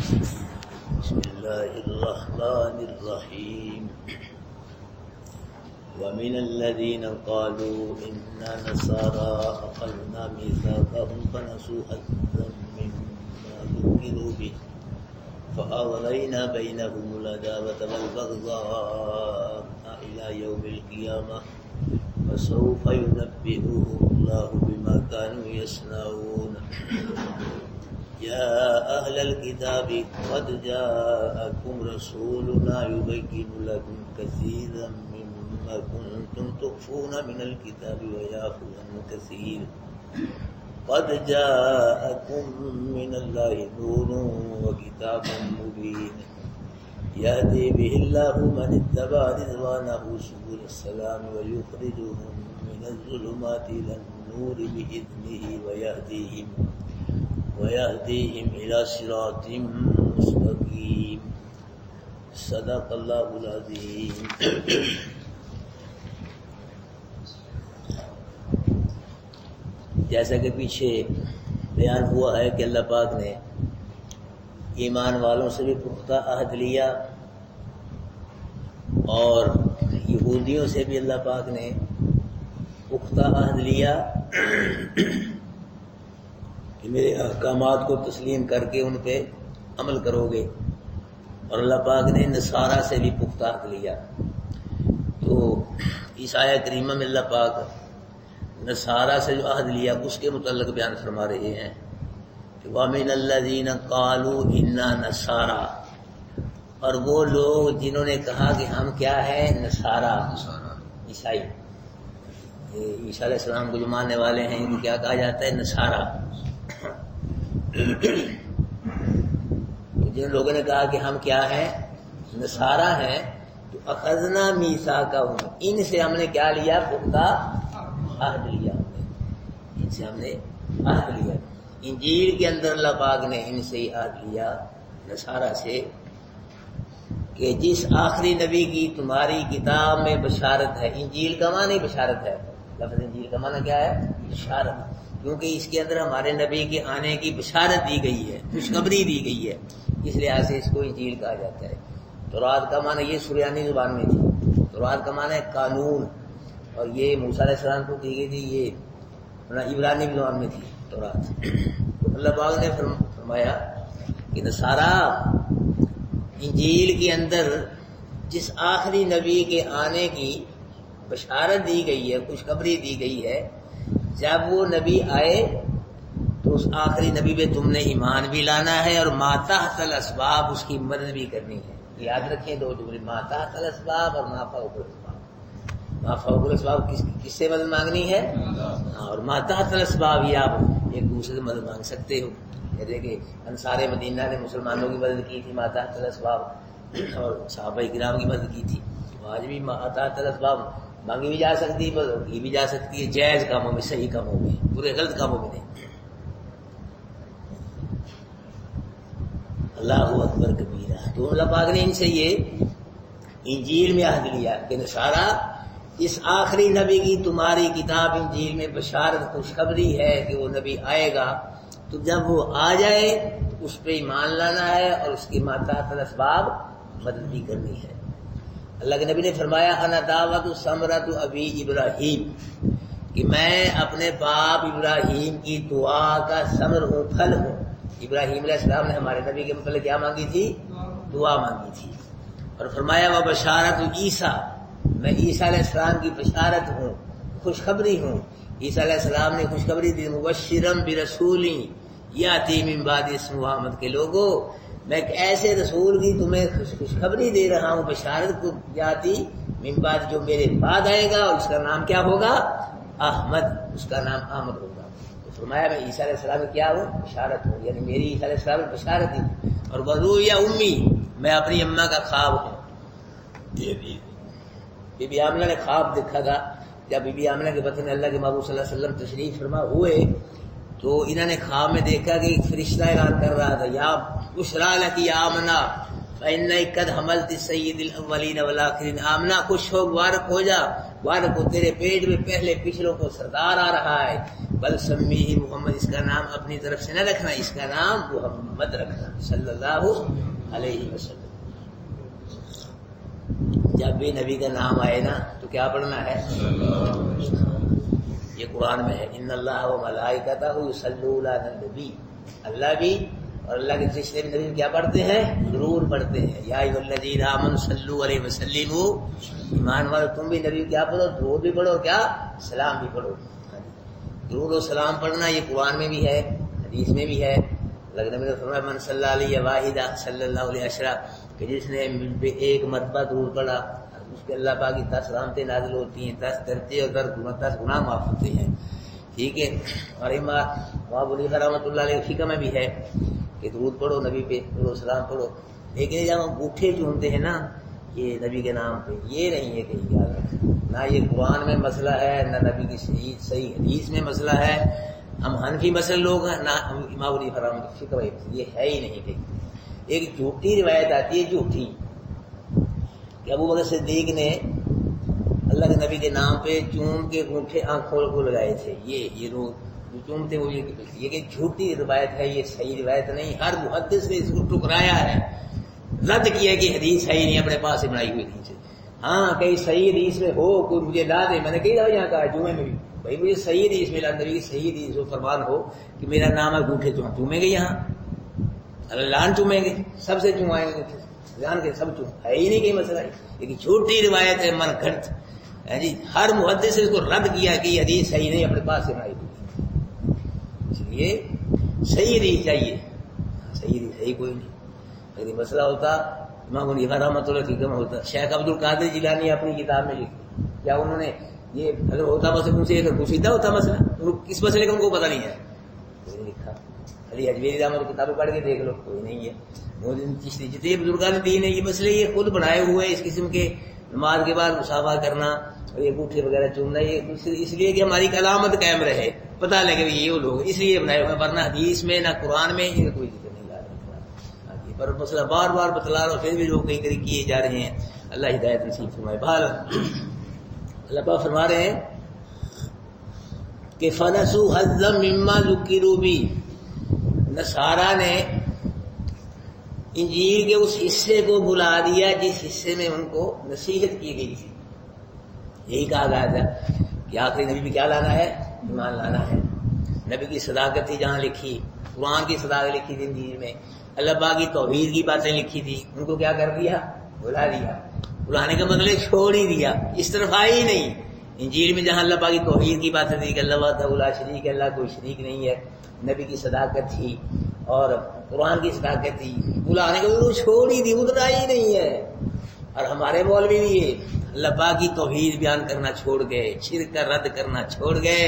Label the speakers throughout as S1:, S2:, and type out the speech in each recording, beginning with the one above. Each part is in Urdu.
S1: بسم الله الرحمن الرحيم ومن الذين قالوا إنا نصارى أخذنا ميثاقهم فنسوا حظا مما ذكروا به فأغرينا بينهم العداوة والبغضاء إلى يوم القيامة فسوف ينبئهم الله بما كانوا يصنعون يا أهل الكتاب قد جاءكم رسولنا يبين لكم كثيرا مما كنتم تخفون من الكتاب ويعفو عن كثير قد جاءكم من الله نور وكتاب مبين يهدي به الله من اتبع رضوانه سبل السلام ويخرجهم من الظلمات إلى النور بإذنه ويهديهم إلى صراط مستقيم صدق اللہ العظیم. جیسا کہ پیچھے بیان ہوا ہے کہ اللہ پاک نے ایمان والوں سے بھی پختہ عہد لیا اور یہودیوں سے بھی اللہ پاک نے پختہ عہد لیا کہ میرے احکامات کو تسلیم کر کے ان پہ عمل کرو گے. اور اللہ پاک نے نصارہ سے بھی پختہ عہد لیا. تو اس آیت کریمہ میں اللہ پاک نصارہ سے جو عہد لیا اس کے متعلق بیان فرما رہے ہیں کہ وَمِنَ الَّذِينَ قَالُوا إِنَّا نَصَارَى، اور وہ لوگ جنہوں نے کہا کہ ہم کیا ہے نصارہ، عیسائی. عیسیٰ علیہ السلام کو جو ماننے والے ہیں ان کو کیا کہا جاتا ہے نصارہ. جن لوگوں نے کہا کہ ہم کیا ہیں نصارہ ہیں تو اخذنا میثاقہم، ان سے ہم نے کیا لیا پختہ عہد لیا. ان سے ہم نے عہد لیا. انجیل کے اندر اللہ پاک نے ان سے عہد لیا نصارہ سے کہ جس آخری نبی کی تمہاری کتاب میں بشارت ہے. انجیل کا معنی بشارت ہے. لفظ انجیل کا معنی کیا ہے؟ بشارت. کیونکہ اس کے اندر ہمارے نبی کے آنے کی بشارت دی گئی ہے، خوشخبری دی گئی ہے، اس لحاظ سے اس کو انجیل کہا جاتا ہے. تورات کا معنی یہ سریانی زبان میں تھی. تورات کا معنی ہے قانون، اور یہ موسیٰ علیہ السلام کو دی گئی تھی، یہ عبرانی زبان میں تھی تورات. اللہ پاک نے فرمایا کہ نصارہ انجیل کے اندر جس آخری نبی کے آنے کی بشارت دی گئی ہے، خوشخبری دی گئی ہے، جب وہ نبی آئے تو اس آخری نبی پہ تم نے ایمان بھی لانا ہے اور ما تحت الاسباب اس کی مدد بھی کرنی ہے. یاد رکھیں دو جملے، ما تحت الاسباب اور ما فوق الاسباب. ما فوق الاسباب کس سے مدد مانگنی ہے؟ اور ما تحت الاسباب یہ آپ ایک دوسرے سے مدد مانگ سکتے ہو. جیسے کہ انصار مدینہ نے مسلمانوں کی مدد کی تھی ما تحت الاسباب، اور صحابہ کرام کی مدد کی تھی. آج بھی ما تحت الاسباب مانگی بھی جا سکتی ہے، کی بھی جا سکتی ہے، جائز کاموں میں، صحیح کاموں میں، پورے غلط کاموں میں نہیں. اللہ اکبر کبیرہ. تو اللہ پاک نے ان سے یہ انجیل میں عہد لیا کہ نصارہ اس آخری نبی کی تمہاری کتاب انجیل میں بشارت خوشخبری ہے کہ وہ نبی آئے گا، تو جب وہ آ جائے اس پہ ایمان لانا ہے اور اس کی ماتحت الاسباب مدد بھی کرنی ہے. اللہ کے نبی نے فرمایا انا دعوت ثمرۃ ابی ابراہیم، کہ میں اپنے باپ ابراہیم کی دعا کا ثمر ہوں، پھل ہوں. ابراہیم علیہ السلام نے ہمارے نبی کے متعلق کیا مانگی تھی؟ دعا مانگی تھی. اور فرمایا وہ بشارت عیسیٰ، میں عیسیٰ علیہ السلام کی بشارت ہوں، خوشخبری ہوں. عیسیٰ علیہ السلام نے خوشخبری دی مبشرا برسول یاتی من بعد اسمہ احمد، کے لوگوں میں ایک ایسے رسول کی تمہیں خوشخبری دے رہا ہوں، بشارت کو جاتی من بعد، جو میرے بعد آئے گا اور اس کا نام کیا ہوگا؟ احمد. اس کا نام احمد ہوگا. تو فرمایا میں عیسیٰ علیہ السلام کیا ہوں؟ بشارت ہوں، یعنی میری عیسیٰ علیہ السلام کی بشارت ہی. اور وَرُؤْيَا امی، میں اپنی اماں کا خواب ہوں. بی بی آمنہ نے خواب دیکھا تھا. جب بی بی آمنہ کے بطن میں اللہ کے محبوب صلی اللہ علیہ وسلم تشریف فرما ہوئے تو انہوں نے خواب میں دیکھا کہ ایک فرشتہ اعلان کر رہا تھا یا بشریٰ لکی یا آمنہ فإنك قد حملت سید الاولین والآخرین، آمنہ خوش ہو، مبارک ہو جا، مبارک ہو، تیرے پیٹ میں پہلے پچھلوں کو سردار آ رہا ہے۔ بل سمیہ محمد، اس کا نام اپنی طرف سے نہ رکھنا، اس کا نام محمد رکھنا صلی اللہ علیہ وسلم۔ جب بھی نبی کا نام آئے نا تو کیا پڑھنا ہے؟ یہ قرآن میں ہے، ان اللہ و ملائکتہ یصلون علی النبی، اللہ بھی اور اللہ کے فرشتے بھی نبی کیا پڑھتے ہیں؟ ضرور پڑھتے ہیں۔ یا ایھا الذین آمنوا صلوا علیہ وسلموا، ایمان والو تم بھی نبی کیا پڑھو؟ درود بھی پڑھو، کیا سلام بھی پڑھو۔ درود و سلام پڑھنا یہ قرآن میں بھی ہے، حدیث میں بھی ہے۔ اللہ کے نبی نے فرمایا من صلی علیہ واحدہ صلی اللہ علیہ عشرہ، کہ جس نے مجھ پہ ایک مرتبہ درود پڑھا اس پہ اللہ پاک کی 10 رحمتیں نازل ہوتی ہیں، 10 درجے اور 10 گناہ معاف ہوتے ہیں۔ ٹھیک ہے، اور امام ابو حنیفہ رحمۃ اللہ علیہ فقہ میں بھی ہے کہ درود پڑھو، نبی پہ درود سلام پڑھو، لیکن جب ہم انگوٹھے چومتے ہیں نا یہ نبی کے نام پہ، یہ نہیں ہے کہیں یاد رکھیں، نہ یہ قرآن میں مسئلہ ہے، نہ نبی کی صحیح حدیث میں مسئلہ ہے۔ ہم حنفی مسئلہ لوگ ہیں، نہ امام ابو حنیفہ رحمۃ اللہ فقہ میں، یہ ہے ہی نہیں کہیں۔ ایک جھوٹی روایت آتی ہے، جھوٹی، کہ ابو بکر صدیق نے اللہ کے نبی کے نام پہ چوم کے انگوٹھے آنکھوں کو لگائے تھے، یہ لوگ جو چومتے وہ یہ کہ جھوٹی روایت ہے، یہ صحیح روایت نہیں۔ ہر محدث نے اس کو ٹکرایا ہے، رد کیا کہ حدیث ہے ہی نہیں، اپنے پاس سے بنائی ہوئی حدیث ہے۔ ہاں کہیں صحیح حدیث میں ہو کوئی مجھے لا دے، میں نے کئی دفعہ یہاں کہا جمعے میں بھی، بھائی مجھے صحیح حدیث میں نبی کی صحیح حدیث ہو، فرمان ہو کہ میرا نام ہے انگوٹھے چومیں گے، یہاں اللہ چومیں گے، سب سے چومائیں گے، جان کے سب چوم، ہے ہی نہیں کہیں مسئلہ ہے، لیکن جھوٹی روایت ہے، من گھڑت ہے جی۔ ہر محدث نے اس کو رد کیا کہ یہ حدیث صحیح نہیں، اپنے پاس سے بنائی ہوئی، اس لیے صحیح حدیث چاہیے، صحیح حدیث صحیح کوئی نہیں۔ اگر مسئلہ ہوتا امام حنیفہ رحمۃ اللہ فقہ میں ہوتا، شیخ عبد القادر جیلانی اپنی کتاب میں لکھتے، کیا انہوں نے یہ اگر ہوتا مسئلہ ان سے اگر پوچھتا ہوتا مسئلہ، کس مسئلے کا ان کو پتہ نہیں ہے، کوئی نہیں لکھا۔ علی حجویری رحمۃ کی کتابیں پڑھ کے دیکھ لو، کوئی نہیں ہے۔ جتنے بزرگان دین ہے یہ مسئلے یہ خود بنائے ہوئے، اس قسم کے نماز کے بعد مصافحہ کرنا اور یہ انگوٹھے وغیرہ چومنا، یہ اس لیے کہ ہماری علامت قائم رہے، پتہ لگے کہ یہ لوگ اس لیے بنائے ہوئے، ورنہ حدیث میں نہ قرآن میں یہ کوئی ذکر نہیں یاد رکھنا۔ پر مسئلہ بار بار بتلا رہا ہوں، پھر بھی لوگ کئی طریقے کیے جا رہے ہیں، اللہ ہدایت نصیب فرمائے۔ بہرحال اللہ پاک فرما رہے ہیں کہ فنسوا حظا مما ذکروا بہ، نصارہ نے انجیل کے اس حصے کو بلا دیا جس حصے میں ان کو نصیحت کی گئی تھی۔ یہی کہا گیا تھا کہ آخری نبی بھی کیا لانا ہے؟ ایمان لانا ہے۔ نبی کی صداقت تھی جہاں لکھی، قرآن کی صداقت لکھی تھی انجیل میں، اللہ پاک کی توحید کی باتیں لکھی تھی، ان کو کیا کر دیا؟ بلا دیا۔ بلانے کا مطلب چھوڑ ہی دیا، اس طرف آئی ہی نہیں۔ انجیل میں جہاں اللہ پاک کی توحید کی باتیں تھی کہ اللہ وحدہ لا شریک ہے، اللہ کوئی شریک نہیں ہے، نبی کی صداقت تھی اور قرآن کی صداقت تھی، بلانے کو چھوڑ ہی دی، ادھر آئی ہی نہیں ہے۔ اور ہمارے مولوی بھی یہ اللہ پاک کی توحید بیان کرنا چھوڑ گئے، شرک کا رد کرنا چھوڑ گئے۔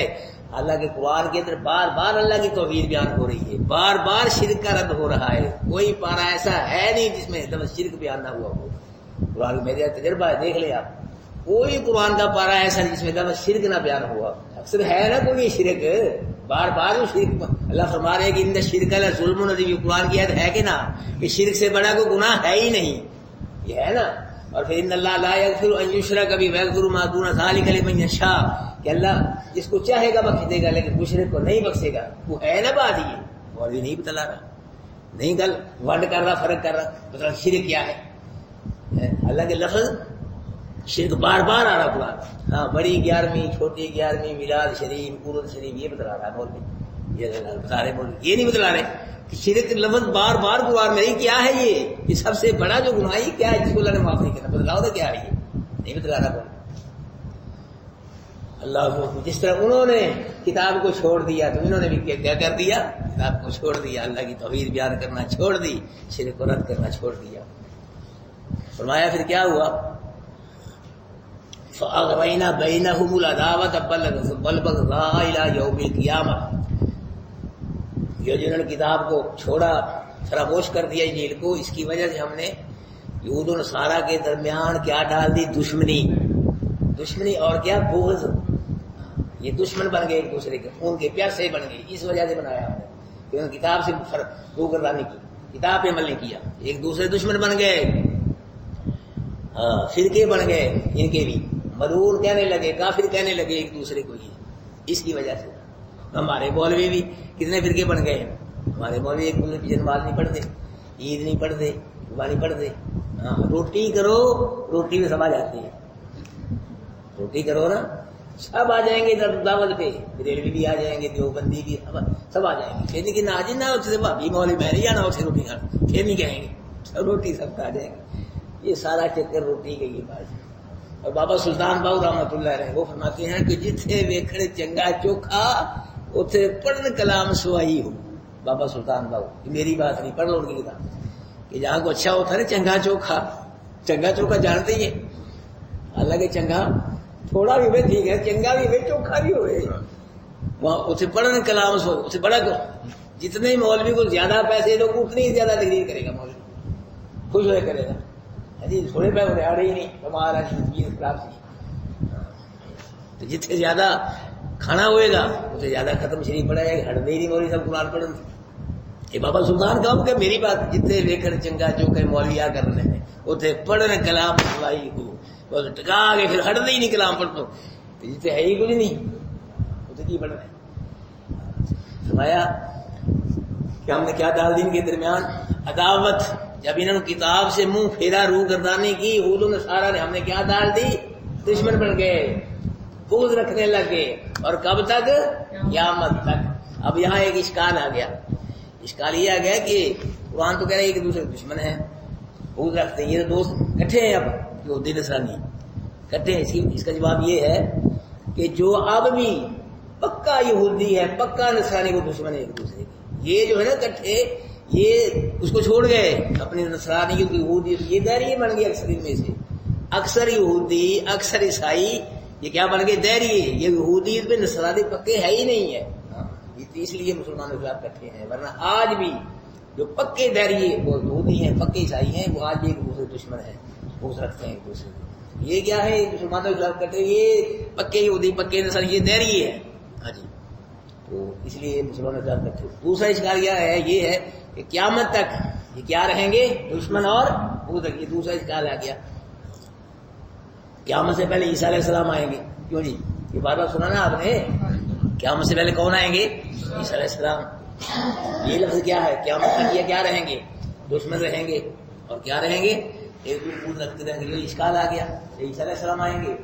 S1: اللہ کے قرآن کے اندر بار بار اللہ کی توحید بیان ہو رہی ہے، بار بار شرک کا رد ہو رہا ہے، کوئی پارا ایسا ہے نہیں جس میں شرک بیان نہ ہوا ہو۔ قرآن میرا تجربہ ہے، دیکھ لیں آپ، کوئی قرآن کا پارا ایسا نہیں جس میں شرک نہ بیان ہوا۔ اکثر ہے نا کوئی شرک، بار بار وہ شرک، اللہ فرما رہے کہ ان شرک ظلم عظیم، قرآن کی آیت ہے کہ نا کہ شرک سے بڑا کوئی گناہ ہے ہی نہیں، یہ ہے نا۔ اور پھر ان اللہ لا یغفر ان یشرک بہ ویغفر ما دون ذلک لمن یشاء، کہ اللہ جس کو چاہے گا بخش دے گا لیکن مشرک کو نہیں بخشے گا۔ وہ ہے نا بات، یہ مولوی نہیں بتلا رہا، نہیں گل ونڈ کر رہا، فرق کر رہا، مطلب شرک کیا ہے۔ اللہ کے لفظ شرک بار بار آ رہا قرآن، ہاں بڑی 11ویں چھوٹی 11ویں میلاد شریف قرۃ شریف یہ بتلا رہا ہے مولوی، یہ بتا رہے مولوی، یہ نہیں بتلا رہے کہ شرک لفظ بار بار قرآن میں کیا ہے، یہ سب سے بڑا جو گناہ کیا ہے جس کو اللہ نے معاف نہیں کرنا، بتلاؤ تو کیا ہے، یہ نہیں بتلا رہا کوئی۔ اللہ کو جس طرح انہوں نے کتاب کو چھوڑ دیا تو انہوں نے بھی کیا کر دیا، کتاب کو چھوڑ دیا، اللہ کی توحید بیان کرنا چھوڑ دی، شرک کو رد کرنا چھوڑ دیا۔ فرمایا پھر کیا ہوا؟ فَأَغْرَيْنَا بَيْنَهُمُ الْعَدَاوَةَ وَالْبَغْضَاءَ إِلَى يَوْمِ الْقِيَامَةِ، یہ جنہوں نے کتاب کو چھوڑا، فراموش کر دیا انجیل کو، اس کی وجہ سے ہم نے یہود و نصارہ کے درمیان کیا ڈال دی؟ دشمنی اور کیا؟ بغض۔ یہ دشمن بن گئے ایک دوسرے کے، خون کے پیاسے بن گئے، اس وجہ سے بنایا ہم نے کہ کتاب سے روگردانی کی۔ کتاب پہ عمل نہیں کیا، ایک دوسرے دشمن بن گئے، فرقے بن گئے، ان کے بھی ملعون کہنے لگے، کافر کہنے لگے ایک دوسرے کو. یہ اس کی وجہ سے ہمارے مولوی بھی کتنے فرقے بن گئے ہیں. ہمارے مولوی ایک دوسرے کی نماز نہیں پڑھتے، عید نہیں پڑھتے، صبح نہیں پڑھتے. روٹی کرو، روٹی میں سب آ جاتے ہیں. روٹی کرو نا، سب آ جائیں گے دعوت پہ، بریلوی بھی آ جائیں گے، دیوبندی بھی، سب آ جائیں گے. پھر نہیں کہ ناجی نہ اسے بھابھی مولوی میں نہیں جانا اسے روٹی کھانا، پھر نہیں کہیں گے سب روٹی سب کھا جائیں گے. یہ سارا چکر روٹی کا یہ بات. اور بابا سلطان باؤ رحمۃ اللہ علیہ وہ فرماتے ہیں کہ جتھے ویکھڑ چنگا چوکھا اتنے پڑھن کلام سوائی ہو. بابا سلطان باؤ، میری بات نہیں، پڑھ لو ان کی کتاب، کہ جہاں کو اچھا ہوتا ہے نا چنگا چوکھا، چنگا چوکھا جانتے ہی ہیں. حالانکہ چنگا تھوڑا بھی ہوئے ٹھیک ہے، چنگا بھی ہوئے چوکھا بھی ہوئے، وہاں اسے پڑھن کلام سو اسے بڑا کرو. جتنے مولوی کو زیادہ پیسے دو اتنی ہی زیادہ تقریر کرے گا مولوی، خوش ہوئے کرے گا. جی تھوڑے پیسے آ رہی ہی نہیں، ہمارا خراب سی. تو جتنے زیادہ کھانا ہوئے گا اسے زیادہ ختم شریف پڑا جائے گا. ہٹ دے نہیں مولوی سب قرآن پڑھن. یہ بابا سلطان کہوں کہ میری بات جتنے ویکھڑ چنگا چوکھے مولوی آ کر رہے ہیں اتنے پڑھن کلام سوائی ہو. ٹکا کے پھر ہٹ دے ہی نہیں کلام پڑھ تو جتنے ہے ہی کچھ نہیں اسے کی پڑھ رہے ہیں. فرمایا کہ ہم نے کیا ڈال دین کے درمیان عداوت. جب انہوں نے کتاب سے منہ پھیرا روح گردانی کی، یہود و نصارا نے، ہم نے کیا ڈال دی؟ دشمن بن گئے، بغض رکھنے لگے. اور کب تک؟ قیامت تک. اب یہاں ایک اشکال آ گیا. اشکال یہ آ گیا کہ قرآن تو کہہ رہے ہیں ایک دوسرے دشمن ہیں، بغض رکھتے ہیں، یہ دوست کٹھے ہیں. اب یہودی نصرانی کٹھے ہیں. اس کا جواب یہ ہے کہ جو اب بھی پکا یہودی ہے، پکا نصرانی، وہ دشمن ہے ایک دوسرے کے. یہ جو ہے نا کٹھے، یہ اس کو چھوڑ گئے اپنی نصرانی کی یہودی، یہ دائری بن گئی اکثر ان میں سے. اکثر یہودی، اکثر عیسائی یہ کیا بن گئے؟ دائری. یہ یہودی میں نصرانی پکے ہے ہی نہیں ہے، اس لیے مسلمانوں کے خلاف کٹھے ہیں. ورنہ آج بھی جو پکے دائری وہ یہودی ہیں، پکے عیسائی ہیں، وہ آج بھی ایک دوسرے دشمن ہیں، وہ رکھتے ہیں ایک دوسرے کو. یہ کیا ہے؟ مسلمانوں کے خلاف کٹھے، یہ پکے یہودی، پکے نصرانی، یہ دائری ہے. ہاں جی، تو اس لیے مسلمانوں کے خلاف کٹھے. دوسرا اشکال کیا ہے؟ یہ ہے کہ قیامت تک یہ کیا رہیں گے؟ دشمن اور بغض. یہ دوسرا اشکال آ گیا. قیامت سے پہلے عیسیٰ علیہ السلام آئیں گے. کیوں جی؟ یہ بار بار سنا نا آپ نے. قیامت سے پہلے کون آئیں گے؟ عیسیٰ علیہ السلام. یہ لفظ کیا ہے؟ قیامت تک یہ کیا رہیں گے؟ دشمن رہیں گے. اور کیا رہیں گے؟ ایک دوسرے رکھتے رہیں گے. یہ اشکال آ گیا. عیسیٰ علیہ السلام آئیں گے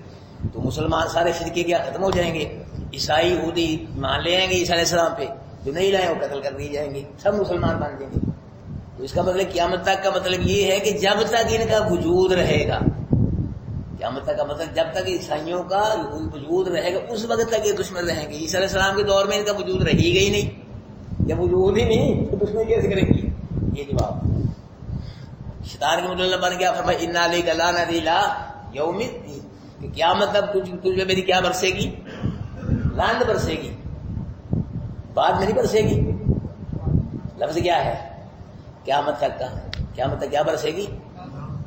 S1: تو مسلمان سارے فرقے کیا ختم ہو جائیں گے. عیسائی یہودی مان لے آئیں گے عیسیٰ علیہ السلام پہ، جو نہیں لائیں وہ قتل کر دیے جائیں گے، سب مسلمان بن جائیں گے. تو اس کا مطلب قیامت تک کا مطلب یہ ہے کہ جب تک ان کا وجود رہے گا، قیامت تک کا مطلب جب تک عیسائیوں کا وجود رہے گا اس وقت تک یہ دشمن رہیں گے. عیسیٰ علیہ السلام کے دور میں ان کا وجود رہی گئی نہیں. جب وجود ہی نہیں تو دشمن کیسے کریں گے؟ یہ جواب شیطان کے مطلب بن گیا. فرمایا انا علیک لعنت الی یوم الدین، کہ قیامت تک تجھ پہ میری کیا برسے گی؟ لعنت برسے گی. بعد میں نہیں برسے گی. لفظ کیا ہے؟ قیامت تک کا. قیامت تک کیا برسے گی؟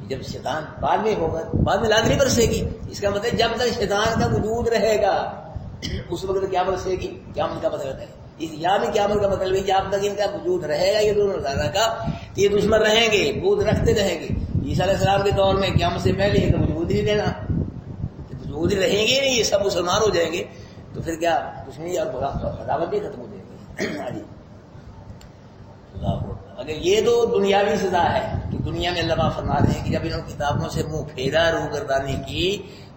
S1: جب شیطان بعد میں ہوگا، بعد میں لعنت نہیں برسے گی. اس کا مطلب جب تک شیطان کا وجود رہے گا اس وقت کیا برسے گی؟ قیامت کا مطلب ہے. اس یا میں قیامت کا مطلب ہے جب تک ان کا وجود رہے گا یہ دونوں نظارہ کا، یہ دشمن رہیں گے، بغض رکھتے رہیں گے. عیسیٰ علیہ السلام کے دور میں قیامت سے پہلے یہ وجود ہی نہیں دینا، وجود رہیں گے نہیں، یہ سب مسلمان ہو جائیں گے. تو پھر کیا دشمنی اور عداوت بھی ختم ہو جائے گی. اگر یہ تو دنیاوی سزا ہے کہ دنیا میں اللہ فرما رہے ہیں کہ جب انہوں نے کتابوں سے منہ پھیرا، روح گردانی کی،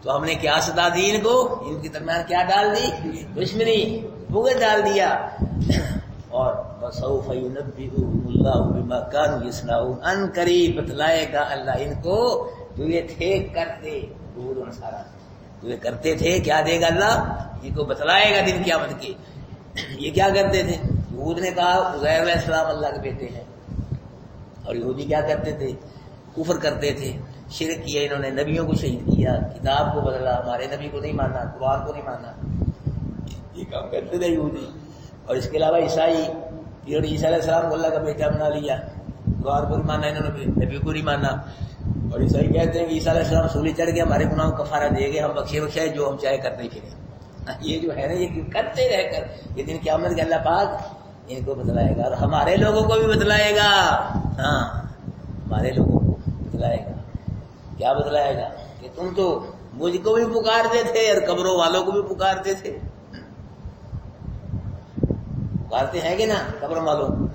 S1: تو ہم نے کیا سزا دی ان کو؟ ان کے درمیان کیا ڈال دی؟ دشمنی، بغض ڈال دیا. اور وَسَوْفَ يُنَبِّئُهُمُ اللَّهُ بِمَا كَانُوا يَصْنَعُونَ، ان قریب بتلائے گا اللہ ان کو جو یہ تھے کرتے. یہود و نصارا جو یہ کرتے تھے کیا دے گا اللہ؟ ان کو بتلائے گا دن قیامت کے. یہ کیا کرتے تھے؟ یہود نے کہا عزیر علیہ السلام اللہ کے بیٹے ہیں، اور یہودی کیا کرتے تھے؟ کفر کرتے تھے، شرک کیا. انہوں نے نبیوں کو شہید کیا، کتاب کو بدلا، ہمارے نبی کو نہیں ماننا، قرآن کو نہیں ماننا، یہ کام کرتے تھے یہودی. اور اس کے علاوہ عیسائی، انہوں نے عیسیٰ علیہ السلام کو اللہ کا بیٹا بنا لیا، قرآن کو نہیں ماننا، انہوں نے نبی کو نہیں ماننا. اور عیسائی کہتے ہیں کہ عیسیٰ علیہ السلام سولی چڑھ کے ہمارے گناہوں کو کفارہ دے گے، ہم بخشے بخشائے جو ہم چاہے کرتے پھریں. یہ جو ہے نا یہ کرتے رہ کر یہ دن قیامت کے اللہ پاک ان کو بتلائے گا اور ہمارے لوگوں کو بھی بتلائے گا. ہاں ہمارے لوگوں کو بتلائے گا. کیا بتلائے گا؟ کہ تم تو مجھ کو بھی پکارتے تھے اور قبروں والوں کو بھی پکارتے تھے. پکارتے ہیں کہ نا قبروں والوں کو،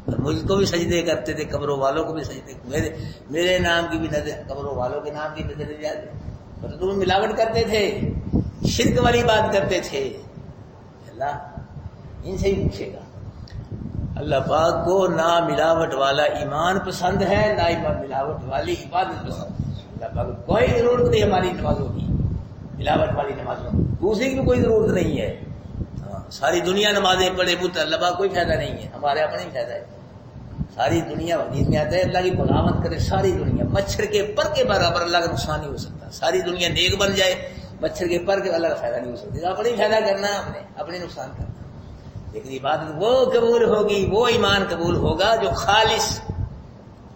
S1: اور مجھ کو بھی سجدے کرتے تھے، قبروں والوں کو بھی سجدے. میرے نام کی بھی نظر، قبروں والوں کے نام کی نظر جاتے. اور تم ملاوٹ کرتے تھے، شرک والی بات کرتے تھے. اللہ ان سے ہی پوچھے گا. اللہ پاک کو نہ ملاوٹ والا ایمان پسند ہے، نہ ملاوٹ والی عبادت پسند ہے. اللہ پاک کو کوئی ضرورت نہیں ہماری نمازوں کی، ملاوٹ والی نمازوں کی دوسری کی بھی کوئی ضرورت نہیں ہے. ساری دنیا نمازیں پڑھے پتر اللہ پاک کوئی فائدہ نہیں ہے، ہمارے اپنے ہی فائدہ ہے. ساری دنیا حدیث میں آتا ہے اللہ کی بغاوت کرے ساری دنیا، مچھر کے پر کے برابر اللہ کا نقصان نہیں ہو سکتا. ساری دنیا نیک بن جائے، مچھر کے پر کے اللہ کا فائدہ نہیں ہو سکتا. اپنے ہی فائدہ کرنا ہے، ہم نے اپنے نقصان کرنا. لیکن عبادت وہ قبول ہوگی، وہ ایمان قبول ہوگا جو خالص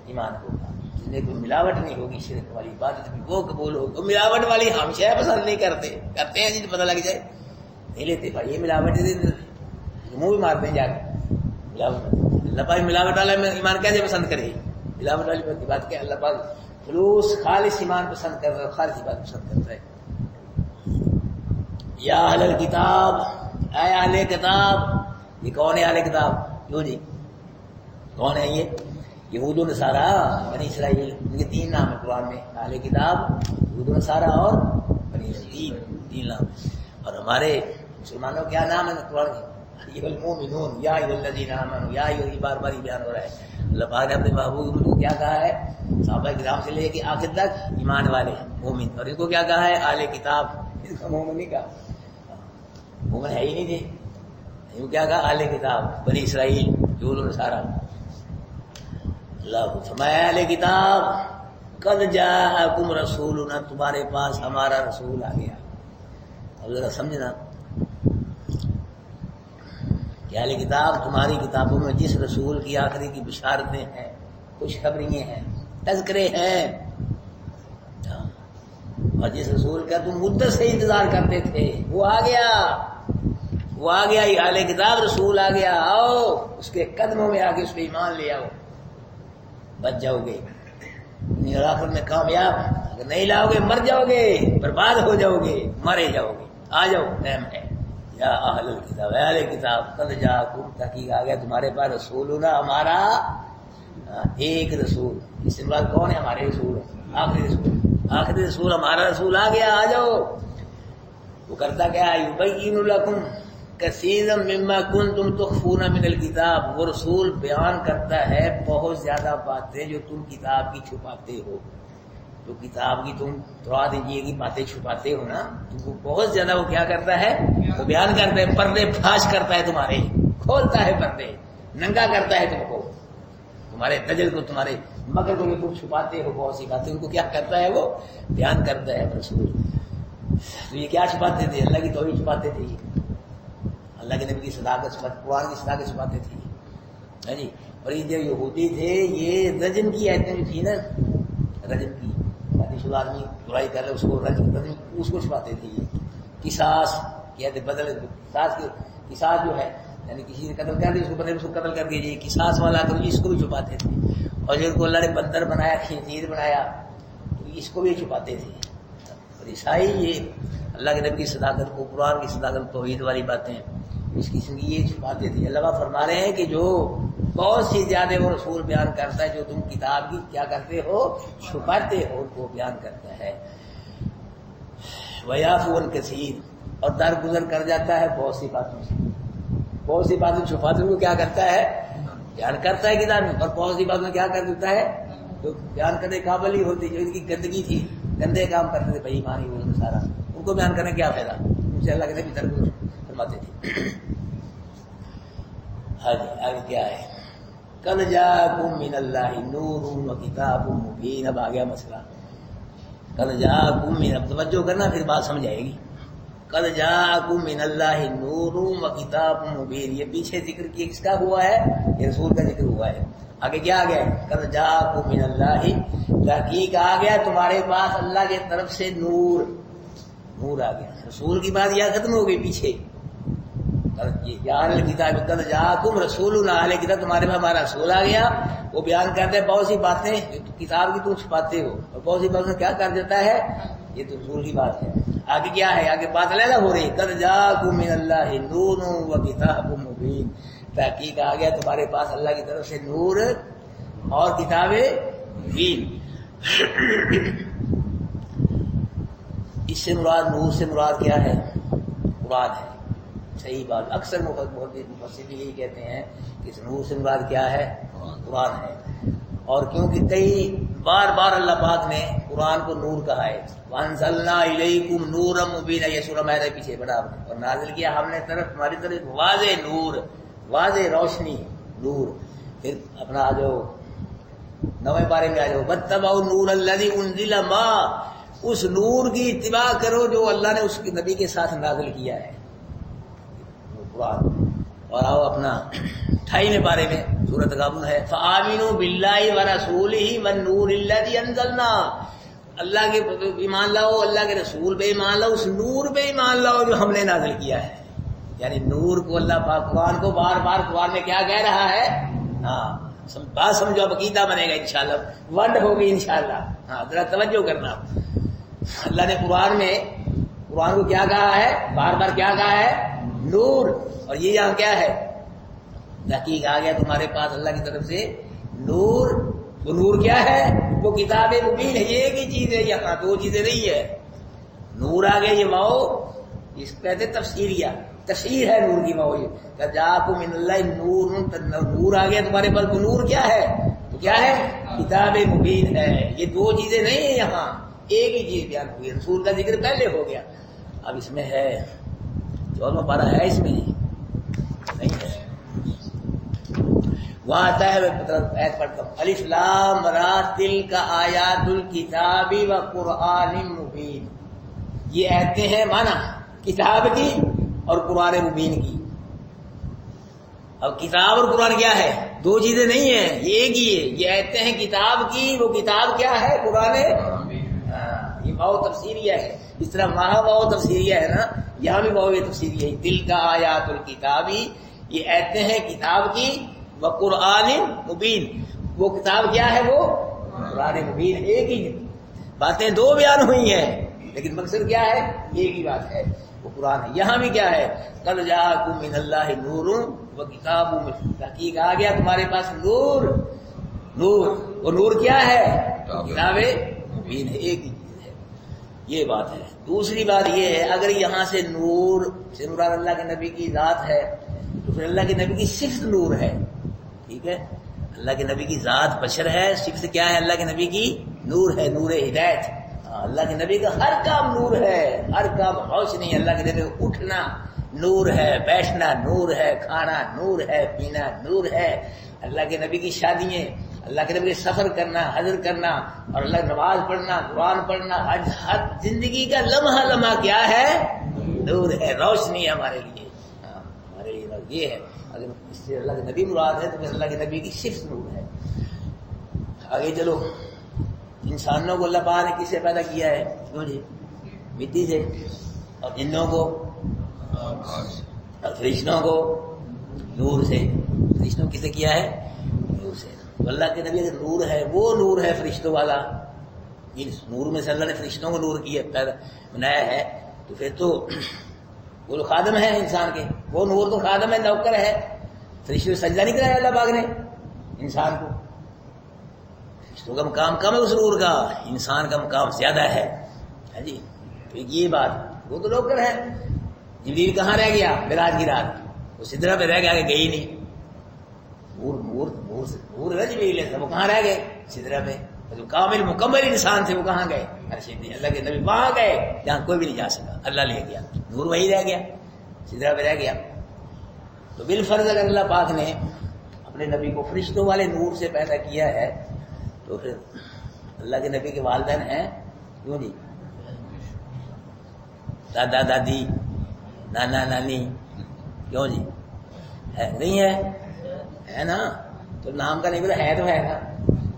S1: ایمان ہوگا، جس میں کوئی ملاوٹ نہیں ہوگی. شرک والی عبادت بھی وہ قبول ہوگی. ملاوٹ والی ہم شے پسند نہیں کرتے، کرتے ہیں جن پتہ لگ جائے نہیں لیتے. بھائی یہ ملاوٹ منہ بھی مارتے ہیں جا کے ملاوٹ. اللہ پاک ملاوٹ والا ایمان کیسے پسند کرے؟ ملاوٹ والی بات کیا؟ اللہ پاک خلوص خالص ایمان پسند کرتا ہے، خالص بات پسند کرتا ہے. یا اہل الکتاب، اے اہل کتاب. یہ کون ہے اہل کتاب؟ کیوں جی کون ہے یہ؟ یہود و نصارہ، بنی اسرائیل. ان کے تین نام ہے قرآن میں، اہل کتاب، یہود و نصارہ اور بنی اسرائیل. تین نام. اور ہمارے مسلمانوں کیا نام ہے قرآن میں؟ المؤمنون یا الذین آمنوا. یا یہ بار بار بیان ہو رہا ہے. اللہ پاک نے اپنے محبوب کو کیا کہا ہے؟ صحابہ کرام سے لے کے آخر تک ایمان والے مومن. اور ان کو کیا کہا ہے؟ اہل کتاب. ان کو مومن نہیں کہا، مومن ہے ہی نہیں تھے. ان کو کیا کہا؟ اہل کتاب، بنی اسرائیل، یہود و نصارہ. اللہ کو فرمایا اہل کتاب قد جاءکم رسولنا، تمہارے پاس ہمارا رسول آ گیا. اب ذرا سمجھنا، اہل کتاب تمہاری کتابوں میں جس رسول کی آخری کی بشارتیں ہیں، خوشخبریاں ہیں، تذکرے ہیں، اور جس رسول کا تم مدت سے انتظار کرتے تھے وہ آ گیا. وہ آ گیا، یہ اہل کتاب رسول آ گیا. آؤ اس کے قدموں میں آ کے اس پہ ایمان لے آؤ، بچ جاؤ گے آخر میں کامیاب. اگر نہیں لاؤ گے مر جاؤ گے، برباد ہو جاؤ گے، مارے جاؤ گے. آ جاؤ، ٹائم ہے. یا اہل الکتاب، اہل کتاب قد جاءکم، تحقیق آ گیا تمہارے پاس رسولنا، ہمارا ایک رسول. اس سے مراد کون ہے؟ ہمارے رسول، آخری رسول. آخری رسول ہمارا رسول آ گیا. آ جاؤ. وہ کرتا کیا ہے؟ یبین لکم کثیرا مما کنتم تخفون من الکتاب. وہ رسول بیان کرتا ہے بہت زیادہ باتیں جو تم کتاب کی چھپاتے ہو. جو کتاب کی تم تورات انجیل کی باتیں چھپاتے ہو نا، تو وہ بہت زیادہ وہ کیا کرتا ہے؟ وہ بیان کرتا ہے، پردے پھاش کرتا ہے تمہارے، کھولتا ہے پردے، ننگا کرتا ہے تم کو، تمہارے دجل کو، تمہارے مگر کو تم چھپاتے ہو بہت سی باتیں. ان کو کیا کرتا ہے؟ وہ بیان کرتا ہے رسول. تو یہ کیا چھپاتے تھے؟ اللہ کی توحید چھپاتے تھے، اللہ کے نبی کی صداقت، قرآن کی صداقت چھپاتے تھے جی. اور یہ جو یہودی تھے، یہ رجم کی آیتیں جو تھی نا، رجم کی شدہ آدمی برائی کر رہے اس کو رجم، اس کو چھپاتے تھے. یہ قصاص کہتے بدل، قصاص جو ہے یعنی کسی نے قتل کر دیا اس کو بدلے اس کو قتل کر دیجیے، قصاص والا کر اس کو بھی چھپاتے تھے. اور جن کو اللہ نے بندر بنایا، خنزیر بنایا، تو اس کو بھی چھپاتے تھے. اور عیسائی یہ اللہ کے نبی کی صداقت کو، قرآن کی صداقت، توحید والی باتیں اس قسم کی یہ چھپاتے تھے. اللہ فرما رہے ہیں کہ جو بہت سی زیادہ وہ رسول بیان کرتا ہے جو تم کتاب کی کیا کرتے ہو؟ چھپاتے ہو، وہ بیان کرتا ہے. وَيَعْفُو عَنْ كَثِيرٍ، اور درگزر کر جاتا ہے بہت سی باتوں سے. بہت سی باتیں چھپاتے ہوئے کیا کرتا ہے؟ بیان کرتا ہے کتاب میں. اور بہت سی باتوں کیا کر دیتا ہے؟ جو بیان کرنے قابل ہی ہوتی، جو ان کی گندگی تھی، گندے کام کرتے تھے، بھائی مانی وہ سارا، ان کو بیان کرنے کیا فائدہ؟ ان سے اللہ کے نبی درگزر فرماتے تھے. ہاں جی آگے کیا ہے؟ قد جاءکم من اللہ نور و کتاب مبین. اب آ گیا مسئلہ. قد جاءکم من، اب توجہ کرنا پھر بات سمجھ آئے گی. قد جاءکم من اللہ نور و کتاب مبین. یہ پیچھے ذکر کیا کس کا ہوا ہے؟ یہ رسول کا ذکر ہوا ہے. آگے کیا آ گیا؟ قد جاءکم من اللہ، تحقیق آ گیا تمہارے پاس اللہ کی طرف سے نور. نور آ گیا. رسول کی بات یہاں ختم ہو گئی پیچھے. یا اہل کتاب قد جاءکم رسولنا، اہل کتاب تمہارے پاس ہمارا رسول آ گیا. وہ بیان کرتے ہیں بہت سی باتیں کتاب کی تم چھپاتے ہو، اور بہت سی باتیں کیا کر دیتا ہے، یہ تو رسول کی بات ہے. آگے کیا ہے، آگے بات علیحدہ ہو رہی، قد جاءکم من اللہ نور و کتاب مبین. تحقیق آ گیا تمہارے پاس اللہ کی طرف سے نور اور کتاب مبین. اس سے مراد، نور سے مراد کیا ہے، قرآن ہے. صحیح بات، اکثر مفسرین یہی کہتے ہیں کہ اس نور سے مراد کیا ہے، قرآن ہے. اور کیونکہ کئی بار بار اللہ پاک نے قرآن کو نور کہا ہے، وَأَنزَلْنَا إِلَيْكُمْ نُورًا مُبِينًا، یہ سورہ مائدہ پیچھے بڑھا اور نازل کیا ہم نے ہماری طرف واضح نور، واضح روشنی نور. پھر اپنا جو 9 پارے میں آ جاؤ، وَاتَّبَعُوا النُّورَ الَّذِي أُنزِلَ مَعَهُ، اس نور کی اتباع کرو جو اللہ نے اس کے نبی کے ساتھ نازل کیا ہے، قرآن. اور آؤ اپنا 28 پارے میں سورۃ تغابن ہے، فآمنوا باللہ ورسولہ والنور الذی انزلنا، اللہ کے ایمان لاؤ، اللہ کے رسول پہ ایمان لاؤ، اس نور پہ ایمان لاؤ جو ہم نے نازل کیا ہے. یعنی نور کو اللہ پاک قرآن کو بار بار قرآن میں کیا کہہ رہا ہے. ہاں بات سمجھو، اب عقیدہ بنے گا انشاءاللہ، ونڈ ہوگی انشاءاللہ. ہاں ذرا توجہ کرنا. اللہ نے قرآن میں قرآن کو کیا کہا ہے، بار بار کیا کہا ہے، نور. اور یہ یہاں کیا ہے، تحقیق آ گیا تمہارے پاس اللہ کی طرف سے نور. وہ نور کیا ہے، وہ کتاب مبین ہے. یہ ایک ہی چیز ہے، یہاں دو چیزیں نہیں ہے. نور آ گیا، یہ ماؤ اس کو کہتے تفسیریہ، تفسیر ہے نور کی ماؤ. یہ جاءکم من اللہ نور، نور آ گیا تمہارے پاس. وہ نور کیا ہے، تو کیا ہے، کتاب مبین ہے. یہ دو چیزیں نہیں ہیں، یہاں ایک ہی چیز بیان ہوئی. رسول کا ذکر پہلے ہو گیا، اب اس میں ہے 14واں پارہ ہے، اس میں نہیں ہے. وہاں آتا ہے، آیت پڑھتا ہوں، الف لام را تلک آیات الکتاب و قرآن مبین. یہ آیتیں ہیں مانا کتاب کی اور قرآن مبین کی. اب کتاب اور قرآن کیا ہے، دو چیزیں نہیں ہیں، یہ ایک ہی ہے. یہ آیتیں ہیں کتاب کی، وہ کتاب کیا ہے، قرآن. یہ واو تفسیریہ ہے، اس طرح وہاں واو تفسیریہ ہے نا، یہاں بھی واو تفسیریہ ہے. دل کا آیات الکتابی، یہ آیتیں ہیں کتاب کی، وہ قرآن مبین، وہ کتاب کیا ہے، وہ قرآن مبین. ایک ہی باتیں دو بیان ہوئی ہیں، لیکن مقصد کیا ہے، ایک ہی بات ہے، وہ قرآن ہے. یہاں بھی کیا ہے، قد جاءکم من اللہ نور و کتاب مبین. تحقیق آ گیا تمہارے پاس نور. نور، وہ نور کیا ہے، کتاب مبین ہے. ایک ہی چیز ہے، یہ بات ہے. دوسری بات یہ ہے، اگر یہاں سے نور سے مراد اللہ کے نبی کی ذات ہے، تو پھر اللہ کے نبی کی صفت نور ہے. ٹھیک ہے، اللہ کے نبی کی ذات بشر ہے، صفت کیا ہے، اللہ کے نبی کی نور ہے، نور ہدایت. اللہ کے نبی کا ہر کام نور ہے، ہر کام روشنی. اللہ کے نبی کا اٹھنا نور ہے، بیٹھنا نور ہے، کھانا نور ہے، پینا نور ہے. اللہ کے نبی کی شادیاں، اللہ کے نبی کے سفر کرنا، حج کرنا، اور اللہ کی نماز پڑھنا، قرآن پڑھنا، ہر زندگی کا لمحہ لمحہ کیا ہے، نور ہے، روشنی ہے ہمارے لیے. ہمارے لیے یہ ہے. اگر اس سے اللہ کے نبی مراد ہے تو پھر اللہ کے نبی کی صفت نور ہے. آگے چلو، انسانوں کو اللہ پاک نے کس سے پیدا کیا ہے، کیوں جی، مٹی سے. اور جنوں کو اور فرشتوں کو نور سے. فرشتوں کسے کیا ہے، نور سے. اللہ کے نبی اگر نور ہے، وہ نور ہے فرشتوں والا. اس نور میں سے اللہ نے فرشتوں کو نور کیا، پیدا بنایا ہے. تو پھر تو وہ خادم ہے انسان کے، وہ نور تو خادم ہے، نوکر ہے. فرشتوں کو سجدہ نہیں کرایا اللہ پاک نے انسان کو. فرشتوں کا مقام کم ہے اس نور کا، انسان کا مقام زیادہ ہے. جی تو یہ بات، وہ تو نوکر ہے. جبریل کہاں رہ گیا معراج کی رات، وہ سدرہ پہ رہ گیا، کہ گئی نہیں. نور ہے جبریل ہے، وہ کہاں رہ گئے، سدرہ پہ. جو کامل مکمل انسان تھے وہ کہاں گئے، اللہ کے نبی وہاں گئے جہاں کوئی بھی نہیں جا سکا، اللہ لے گیا. نور وہی رہ گیا، سدرہ پہ رہ گیا. تو بالفرض اگر اللہ پاک نے اپنے نبی کو فرشتوں والے نور سے پیدا کیا ہے، تو پھر اللہ کے نبی کے والدین ہیں کیوں نہیں، دادا دادی، نانا نانی، کیوں جی ہے، نہیں ہے نا. تو نام کا نہیں پتا، ہے تو ہے نا.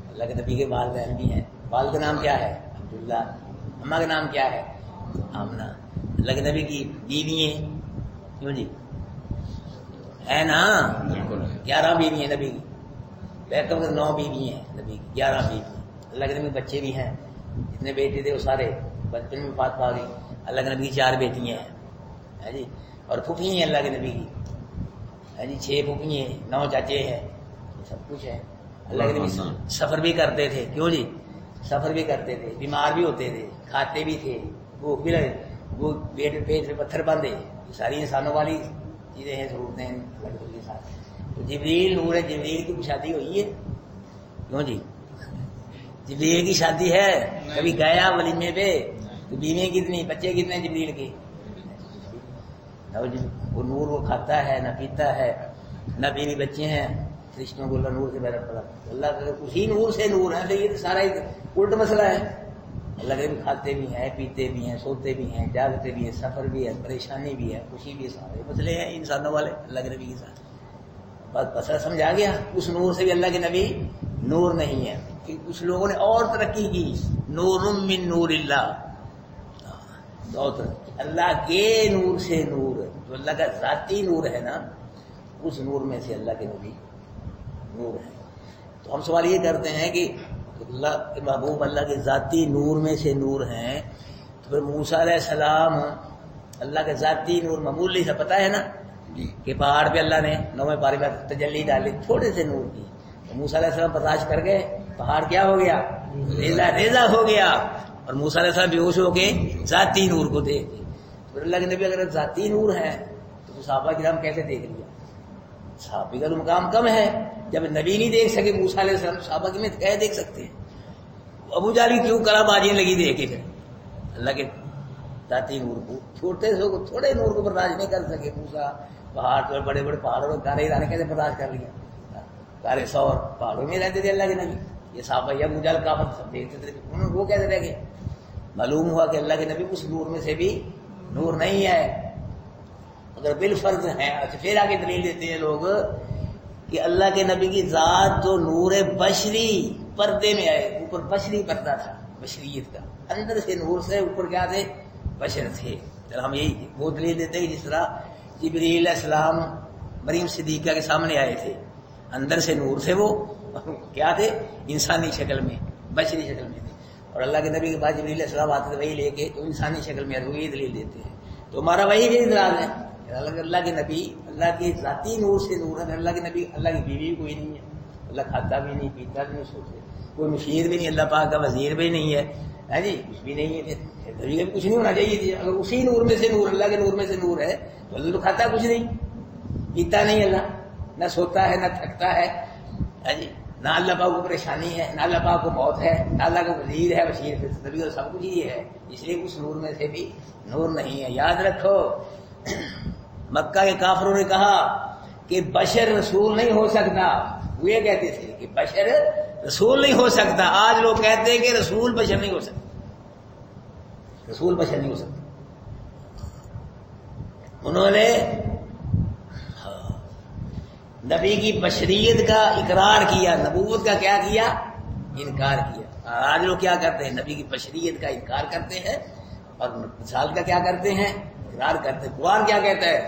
S1: اللہ کے نبی کے والدین بھی ہیں. والد کا نام کیا ہے، عبداللہ. اماں کا نام کیا ہے، آمنہ. اللہ کے نبی کی بیوی ہیں، کیوں جی، ہے نا؟
S2: بالکل
S1: 11 بیوی ہیں نبی کی، بیکم کے 9 بیوی ہیں نبی کی، 11 بیوی ہیں۔ اللہ کے نبی بچے بھی ہیں، جتنے بیٹے تھے وہ سارے بچپن میں وفات پا گئی۔ اللہ کے نبی کی 4 بیٹیاں ہیں، ہے جی، اور پھوپھی ہیں اللہ کے نبی کی، ہے جی، 6 پھوپھی ہیں، 9 چاچے ہیں، سب کچھ ہے۔ اللہ کے نبی سفر بھی کرتے تھے، کیوں جی؟ سفر بھی کرتے تھے، بیمار بھی ہوتے تھے، کھاتے بھی تھے، بھوک بھی لگے، وہ پیٹ میں پتھر باندھے، یہ ساری انسانوں والی چیزیں ہیں، ضرورتیں ہیں اللہ کے نبی کے ساتھ۔ تو جبریل نور ہے، جبریل کی شادی ہوئی ہے، کیوں جی؟ جبریل کی شادی ہے؟ کبھی گیا ولیمے پہ؟ تو بیویاں کتنی، بچے کتنے جبریل کے؟ وہ نور وہ کھاتا ہے نہ پیتا ہے، نہ بیوی بچے ہیں، فرشتوں کو اللہ نور سے پیدا پڑا، اللہ کا اسی نور سے نور ہے۔ یہ تو سارا الٹ مسئلہ ہے۔ اللہ کے بھی کھاتے بھی ہیں، پیتے بھی ہیں، سوتے بھی ہیں، جاگتے بھی ہیں، سفر بھی ہے، پریشانی بھی ہے، خوشی بھی ہے، سارے مسئلے ہیں انسانوں والے اللہ کے نبی کے ساتھ۔ بس مسئلہ سمجھ آ گیا؟ اس نور سے بھی اللہ کے نبی نور نہیں ہے، کہ کچھ لوگوں نے اور ترقی کی، نور من نور اللہ، اللہ کے نور سے نور، جو اللہ کا ذاتی نور ہے نا، اس نور میں سے اللہ کے نبی نور ہے۔ تو ہم سوال یہ کرتے ہیں کہ اللہ کے محبوب اللہ کے ذاتی نور میں سے نور ہیں، تو پھر موسیٰ علیہ السلام اللہ کے ذاتی نور معمولی سے پتہ ہے نا کہ پہاڑ پہ اللہ نے 9ویں پارے میں تجلی ڈالی تھوڑے سے نور کی، تو موسیٰ علیہ السلام برداشت کر گئے، پہاڑ کیا ہو گیا؟ ریزہ ریزہ ہو گیا، اور موسیٰ علیہ السلام بیہوش ہو کے ذاتی نور کو دیکھ گئے۔ پھر اللہ کے نبی اگر ذاتی نور ہے تو صحابہ کرام کیسے دیکھ لیا؟ صحابی کا تو مقام کم ہے، جب نبی نہیں دیکھ سکے موسیٰ علیہ السلام، صحابہ کی میں کیسے دیکھ سکتے ہیں؟ ابو جہل کیوں کرا بازی لگی دیکھ کے، پھر اللہ کے ذاتی نور کو تھوڑے نور کو برداشت نہیں کر سکے موسیٰ، پہاڑ تو بڑے بڑے پہاڑوں میں کارے ادارے کیسے برداشت کر لیا؟ کارے سور پہاڑوں میں رہتے تھے اللہ کے نبی، یہ صحابہ یا ابو جہل کافر سب دیکھتے تھے، انہوں وہ کیسے رہ گئے؟ معلوم ہوا کہ اللہ کے نبی اس نور میں سے بھی نور نہیں ہے، اگر بالفرض ہے۔ اچھا پھر آگے دلیل دیتے ہیں لوگ کہ اللہ کے نبی کی ذات جو نور بشری پردے میں آئے، اوپر بشری پردہ تھا بشریت کا، اندر سے نور سے اوپر کیا تھے؟ بشر تھے۔ چل ہم یہی وہ دلیل دیتے ہیں کہ جس طرح جبریل علیہ السلام مریم صدیقہ کے سامنے آئے تھے، اندر سے نور سے وہ کیا تھے؟ انسانی شکل میں، بشری شکل میں تھے، اور اللہ کے نبی کے بعد جبریل علیہ السلام آتے تھے وہی لے کے، تو انسانی شکل میں آتے، یہ دلیل دیتے ہیں۔ تو ہمارا وہی بھی اعتراض ہے، اللہ کے نبی اللہ کے ذاتی نور سے نور ہے، اللہ کے نبی اللہ کی بیوی کوئی نہیں ہے، اللہ کھاتا بھی نہیں، پیتا بھی نہیں، سوچتے کوئی مشیر بھی نہیں، اللہ پاک کا وزیر بھی نہیں ہے جی، کچھ بھی نہیں ہے، نبی کچھ نہیں ہونا چاہیے تھی۔ اگر اسی نور میں سے نور، اللہ کے نور میں سے نور ہے تو اللہ تو کھاتا کچھ نہیں، پیتا نہیں، اللہ نہ سوتا ہے نہ تھکتا ہے جی، نہ اللہ پاک کو پریشانی ہے، نہ اللہ پاک کو موت ہے، نہ اللہ کا وزیر ہے، بشیر ہے، نبی کا سب کچھ ہی ہے، اس لیے اس نور میں سے بھی نور نہیں ہے۔ یاد رکھو مکہ کے کافروں نے کہا کہ بشر رسول نہیں ہو سکتا، وہ یہ کہتے تھے کہ بشر رسول نہیں ہو سکتا، آج لوگ کہتے ہیں کہ رسول بشر نہیں ہو سکتا، رسول بشر نہیں ہو سکتا۔ انہوں نے نبی کی بشریت کا اقرار کیا، نبوت کا کیا کیا؟ انکار کیا۔ آج لوگ کیا کرتے ہیں؟ نبی کی بشریت کا انکار کرتے ہیں اور رسالت کا کیا کرتے ہیں؟ اقرار کرتے ہیں۔ قرآن کیا کہتا ہے؟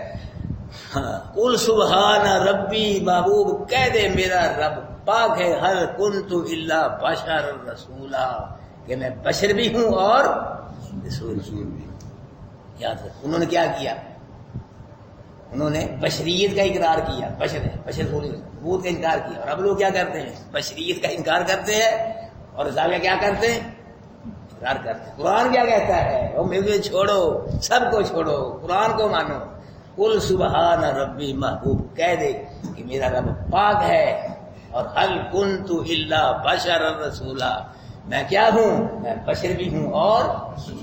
S1: قل سبحان ربی، محبوب کہہ دے میرا رب پاک ہے، ہل کنت الا بشر رسولا، کہ میں بشر بھی ہوں اور رسول بھی ہوں۔ یاد رکھ، انہوں نے کیا کیا؟ انہوں نے بشریت کا اقرار کیا، بشر ہے، بشر بولے نبوت کا انکار کیا، اور اب لوگ کیا کرتے ہیں؟ بشریت کا انکار کرتے ہیں اور رسالت کا کیا کرتے ہیں؟ اقرار کرتے ہیں۔ قرآن کیا کہتا ہے؟ وہ مجھے چھوڑو، سب کو چھوڑو، قرآن کو مانو۔ قل سبحان ربی، محبوب کہہ دے کہ میرا رب پاک ہے، اور ہل کنت الا بشر رسولا، میں کیا ہوں؟ میں بشر بھی ہوں اور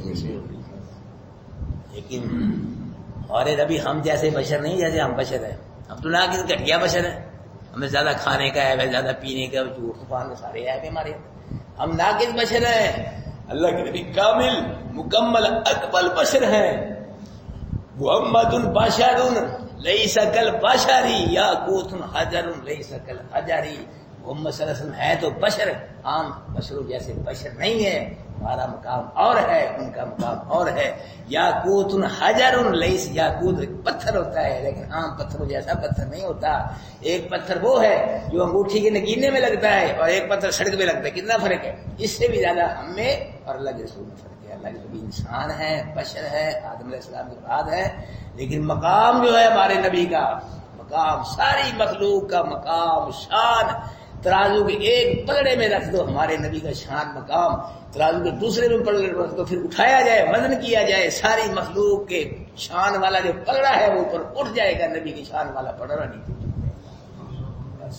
S1: رسول بھی ہوں۔ لیکن اور ابھی ہم جیسے بشر نہیں، جیسے ہم بشر ہیں، ہم تو نہ کہ گھٹیا بشر ہیں، ہمیں زیادہ کھانے کا ہے، زیادہ پینے کا، جھوٹ طوفان سارے ہے ہمارے، ہم ناقص بشر ہیں۔ اللہ کے نبی کامل مکمل اکمل بشر ہیں۔ محمد بشر لیس کالبشر یاقوت حجر لیس کالحجر، محمد صلی اللہ علیہ وسلم ہے تو بشر، عام بشروں جیسے بشر نہیں ہے، ہمارا مقام اور ہے، ان کا مقام اور ہے۔ یاقوت حجر لیس، یاقوت پتھر ہوتا ہے لیکن عام پتھروں جیسا پتھر نہیں ہوتا۔ ایک پتھر وہ ہے جو انگوٹھی کے نگینے میں لگتا ہے اور ایک پتھر سڑک پہ لگتا ہے، کتنا فرق ہے؟ اس سے بھی زیادہ ہم میں اور اللہ کے رسول میں فرق ہے۔ اللہ کے نبی انسان ہے، بشر ہے، آدم علیہ السلام کے بعد ہے، لیکن مقام جو ہے ہمارے نبی کا مقام، ساری مخلوق کا مقام، شان، ترازو کے ایک پگڑے میں رکھ دو ہمارے نبی کا شان مقام، ترازو کے دوسرے میں پگڑے رکھ دو، پھر اٹھایا جائے، وزن کیا جائے، ساری مخلوق کے شان والا جو پگڑا ہے وہ اوپر اٹھ جائے گا، نبی کی شان والا پگڑا نہیں ٹوٹ جائے گا۔ بس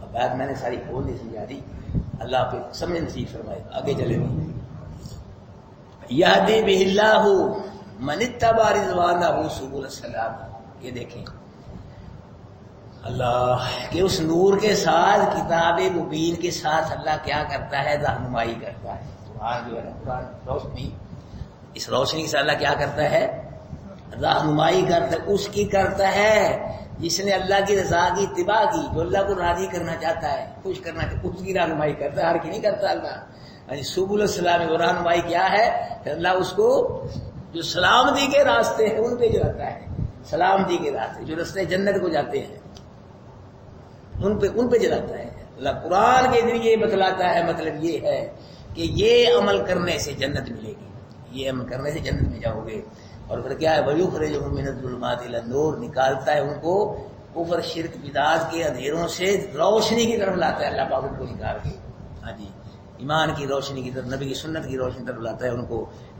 S1: اب بات میں نے ساری بول نہیں سمجھا، اللہ پہ سمجھ نصیب فرمائے۔ آگے چلے گا، یہدی بہ اللہ من اتبع رضوانہ سبل السلام۔ یہ دیکھیں اللہ کہ اس نور کے ساتھ، کتاب مبین کے ساتھ اللہ کیا کرتا ہے؟ رہنمائی کرتا ہے۔ قرآن جو ہے قرآن روشنی، اس روشنی سے اللہ کیا کرتا ہے؟ رہنمائی کرتا ہے، اس کی کرتا ہے جس نے اللہ کی رضا کی اتباع کی، جو اللہ کو راضی کرنا چاہتا ہے، خوش کرنا چاہتا ہے، اس کی رہنمائی کرتا ہے، ہر کی نہیں کرتا اللہ۔ سبل السلام وہ رہنمائی کیا ہے کہ اللہ اس کو جو سلامتی کے راستے ہیں ان پہ جلاتا ہے، سلامتی کے راستے جو راستے جنت کو جاتے ہیں ان پہ جلاتا ہے۔ اللہ قرآن کے ذریعے بتلاتا ہے، مطلب یہ ہے کہ یہ عمل کرنے سے جنت ملے گی، یہ عمل کرنے سے جنت میں جاؤ گے۔ اور پھر کیا ہے؟ وَيُخْرِجُهُم مِّنَ الظُّلُمَاتِ إِلَى النُّورِ، نکالتا ہے ان کو کفر شرک بدعات کے اندھیروں سے روشنی کی طرف لاتا ہے اللہ پاک ان کو نکال کے، ہاں جی، ایمان کی روشنی کی طرف، نبی کی سنت کی روشنی کی طرف لاتا ہے ان کو،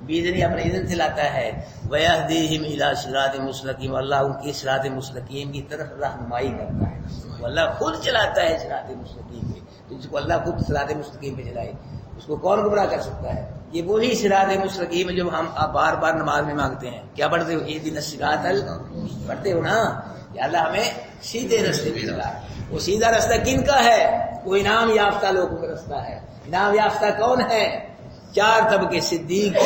S1: بیزنی اپنے اذن سے لاتا ہے۔ وَيَهْدِيهِمْ إِلَى صِرَاطٍ مُّسْتَقِيمٍ، اللہ ان کی صراط مستقیم کی طرف رہنمائی کرتا ہے، اللہ خود چلاتا ہے صراط مستقیم پہ۔ تو جس کو اللہ خود صراط مستقیم پہ چلائے اس کو کون گمراہ کر سکتا ہے؟ یہ وہی صراط مستقیم ہے جو ہم بار بار نماز میں مانگتے ہیں۔ کیا پڑھتے ہو؟ اهدنا الصراط پڑھتے ہو نا، یا اللہ ہمیں سیدھے راستے پہ چلا۔ وہ سیدھا راستہ کن کا ہے؟ وہ انعام یافتہ لوگوں کا راستہ ہے۔ انعام یافتہ کون ہے؟ چار طبقے، صدیق،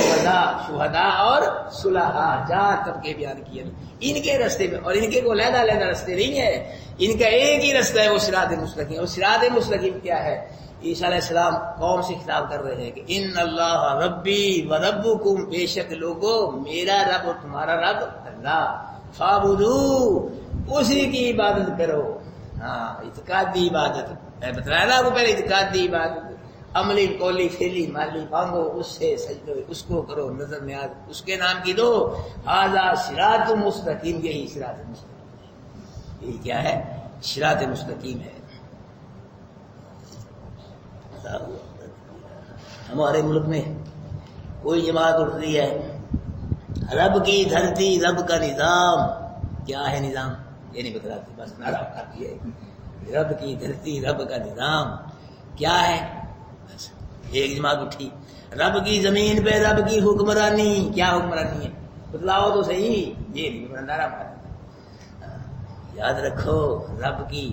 S1: شہداء اور صلحاء، چار طبقے بیان کیے ان کے راستے میں، اور ان کے کو علیحدہ علیحدہ راستے نہیں ہے، ان کا ایک ہی راستہ ہے، وہ صراط مستقیم۔ اور صراط مستقیم کیا ہے؟ عیسیٰ علیہ السلام قوم سے خطاب کر رہے ہیں کہ ان اللہ ربی و ربکم، بے شک لوگو میرا رب اور تمہارا رب اللہ، فاعبدو، اسی کی عبادت کرو۔ ہاں، اعتقادی عبادت میں بتایا نا آپ کو پہلے، اعتقادی عبادت، عملی، قولی، فعلی، مالی، مانگو اس سے، سجدو اس کو کرو، نظر نیاز اس کے نام کی دو۔ ھذا صراط مستقیم، یہی صراط مستقیم ہے، یہی کیا ہے؟ صراط مستقیم ہے۔ ہمارے ملک میں کوئی جماعت اٹھ رہی ہے، رب کی دھرتی رب کا نظام، کیا ہے نظام؟ یہ نہیں بتلاتی، بس نعرہ کھاتی ہے، رب کی دھرتی رب کا نظام کیا ہے؟ بس ایک جماعت اٹھی، رب کی زمین پہ رب کی حکمرانی، کیا حکمرانی ہے؟ بتلاؤ تو صحیح، یہ نہیں نعرہ مارا۔ یاد رکھو، رب کی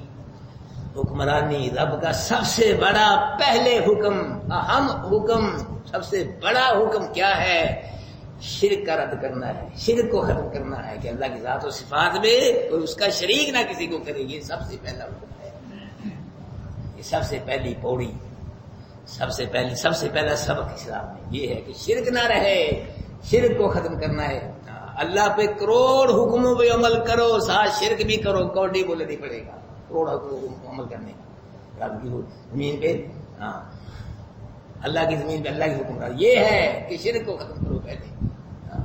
S1: حکمرانی، رب کا سب سے بڑا پہلے حکم، اہم حکم، سب سے بڑا حکم کیا ہے؟ شرک کا رد کرنا ہے، شرک کو ختم کرنا ہے، کہ اللہ کی ذات و صفات میں کوئی اس کا شریک نہ کسی کو کرے، یہ سب سے پہلا حکم ہے، یہ سب سے پہلی پوڑی، سب سے پہلا سبق اسلام میں یہ ہے کہ شرک نہ رہے، شرک کو ختم کرنا ہے۔ اللہ پہ کروڑ حکموں پہ عمل کرو، ساتھ شرک بھی کرو، کوڈی بولنا پڑے گا، کروڑ عمل کرنے کا، رب کی زمین پہ، ہاں اللہ کی زمین پہ اللہ کی حکمرانی، یہ ہے کہ شرک کو ختم کرو پہلے،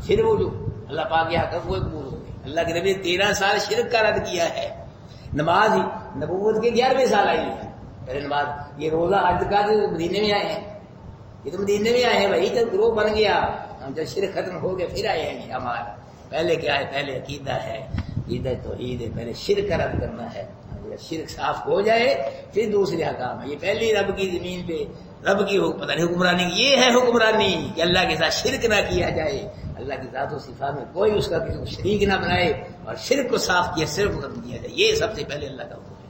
S1: پھر وہ جو اللہ پاک کے حق وہ قبول ہو گئے۔ اللہ کے نبی 13 سال شرک کا رد کیا ہے، نماز ہی نبوت کے 11ویں سال آئی ہے پہلے نماز، یہ روزہ حج کا جو مدینے میں آئے ہیں، یہ تو مدینے میں آئے ہیں، وہی جب گروہ بن گیا، جب شرک ختم ہو گیا پھر آئے ہیں یہ ہمارا۔ پہلے کیا ہے؟ پہلے عقیدہ ہے، عقیدہ توحید ہے، پہلے شرک کا رد کرنا ہے، شرک صاف ہو جائے پھر دوسرے احکام ہے۔ یہ پہلی رب کی زمین پہ رب کی پتہ نہیں حکمرانی، یہ ہے حکمرانی کہ اللہ کے ساتھ شرک نہ کیا جائے، اللہ کی ذات و صفات میں کوئی اس کا کسی کو شریک نہ بنائے، اور شرک کو صاف کیا، صرف ختم کیا جائے، یہ سب سے پہلے اللہ کا حکم ہے۔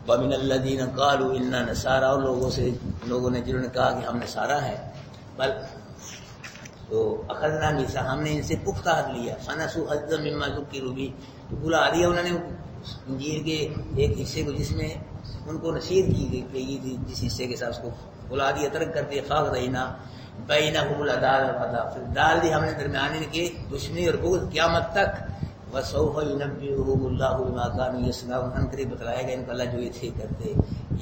S1: وَمِنَ الَّذِينَ قَالُوا إِنَّا نَصَارَىٰ، اور لوگوں نے جنہوں نے کہا کہ ہم نصارہ ہیں، بل تو اخذنا میثاق، ہم نے ان سے پختہ عہد لیا، فنسوا حظا مما ذکروا بہ، تو بھلا دیا انہوں نے انجیل کے ایک حصے کو جس میں ان کو نصیحت کی گئی تھی جس حصے کے ساتھ اس کو بلا دیا، ترک کر دیا، فاق رہینا بینہم العداوۃ، پھر ڈال دی ہم نے درمیان ان کے دشمنی اور بغض قیامت تک، وسوف ینبئہم اللہ بما کانوا یصنعون، ان قریب بتلائے گا ان کو اللہ جو یہ تھے کرتے۔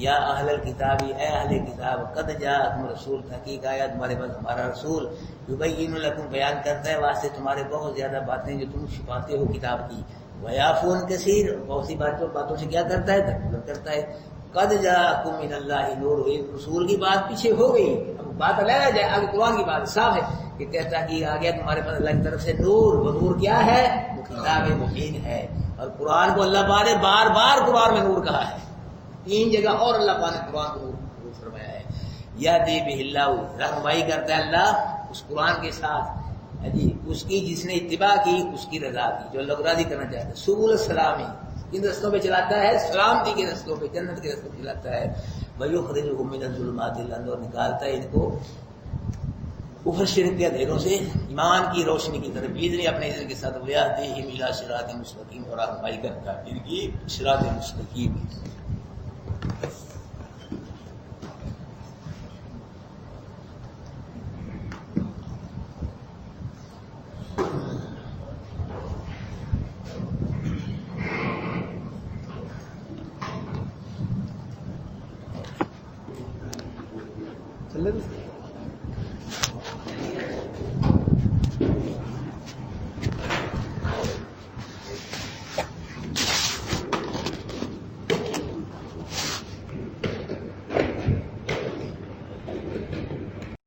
S1: یا اہل الکتاب، اے اہل کتاب، قد جاءکم رسول، تحقیق آیا تمہارے پاس ہمارا رسول، یبین لکم، بیان کرتا ہے واسطے تمہارے بہت زیادہ باتیں جو تم چھپاتے ہو کتاب کی، ویعفو عن کثیر، بہت سی باتوں سے کیا کرتا ہے، تکبر کرتا ہے۔ قد جاءکم من اللہ نور، رسول کی بات پیچھے ہو گئی، اب بات الگ ہے، آگے قرآن کی بات صاف ہے کہ کہتا ہے کہ آ گیا تمہارے پاس اللہ کی طرف سے نور، وہ نور کیا ہے، وہ کتاب مبین ہے۔ اور قرآن کو اللہ پاک نے بار بار قرآن میں نور کہا ہے، 3 جگہ اور اللہ پاک نے قرآن کو نور فرمایا ہے۔ یہدی بہ اللہ، رہنمائی کرتا ہے اللہ اس قرآن کے ساتھ جی اس کی جس نے اتباع کی، اس کی رضا کی، جو اللہ کو راضی کرنا چاہتا ہے، سبل السلام، ان رستوں پہ چلاتا ہے، سلامتی کے رستوں پہ، جنت کے رستوں پہ چلاتا ہے۔ وَيُخْرِجُهُم مِّنَ الظُّلُمَاتِ إِلَى النُّورِ، نکالتا ہے ان کو کفر شرک کے اندھیروں سے ایمان کی روشنی کی طرف، باذن اپنے اذن کے ساتھ، وَيَهْدِيهِمْ إِلَى صِرَاطٍ مُّسْتَقِيمٍ، اور رہنمائی کرتا ہے ان کی صراط مستقیم۔ چل رہے